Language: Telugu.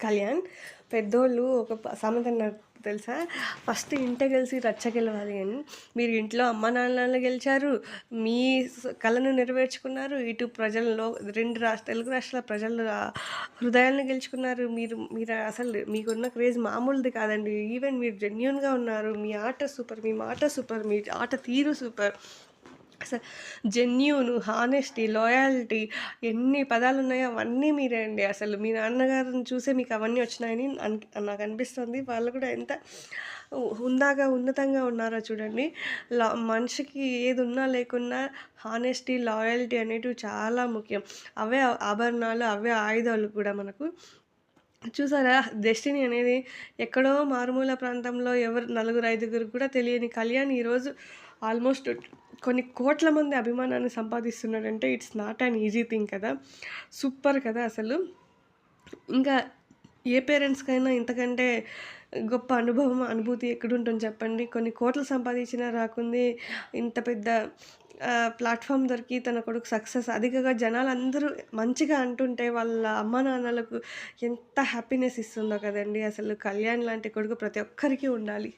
కళ్యాణ్ పెద్దోళ్ళు ఒక సామెత అన్నారు తెలుసా? ఫస్ట్ ఇంట గెలిసి రచ్చ గెలవాలి అని. మీరు ఇంట్లో అమ్మ నాన్నలను గెలిచారు. మీ కలను నెరవేర్చుకున్నారు. ఇటు ప్రజల్లో 2 తెలుగు రాష్ట్రాల ప్రజల హృదయాలను గెలుచుకున్నారు. మీరు మీరు అసలు మీకున్న క్రేజ్ మామూలుది కాదండి. ఈవెన్ మీరు జెన్యూన్‌గా ఉన్నారు. మీ ఆట సూపర్. మీ మాట సూపర్. మీ ఆట తీరు సూపర్. అసలు జెన్యూన్, హానెస్టీ, లాయల్టీ ఎన్ని పదాలున్నాయో అవన్నీ మీరే అండి. అసలు మీ నాన్నగారిని చూసే మీకు అవన్నీ వచ్చినాయని నాకనిపిస్తుంది. వాళ్ళు కూడా ఎంత హుందాగా, ఉన్నతంగా ఉన్నారో చూడండి. మనిషికి ఏదున్నా లేకున్నా హానెస్టీ, లాయల్టీ అనేటివి చాలా ముఖ్యం. అవే ఆభరణాలు, అవే ఆయుధాలు కూడా మనకు. చూసారా? డెస్టినీ అనేది ఎక్కడో మారుమూల ప్రాంతంలో నలుగురు, ఐదుగురికి కూడా తెలియని కళ్యాణ్ ఈరోజు ఆల్మోస్ట్ కొన్ని కోట్ల మంది అభిమానాన్ని సంపాదిస్తున్నాడంటే it's not an easy thing కదా! సూపర్ కదా అసలు. ఇంకా ఏ పేరెంట్స్‌కైనా ఇంతకంటే గొప్ప అనుభూతి ఎక్కడుంటుంది చెప్పండి? కొన్ని కోట్లు సంపాదించినా రాకుంది ఇంత పెద్ద ప్లాట్‌ఫార్మ్ దొరికి తన కొడుకు సక్సెస్ అధికంగా జనాలందరూ మంచిగా అంటుంటే వాళ్ళ అమ్మానాన్నలకు ఎంత హ్యాపీనెస్ ఇస్తుందో కదండీ! అసలు కళ్యాణ్ లాంటి కొడుకు ప్రతి ఒక్కరికి ఉండాలి.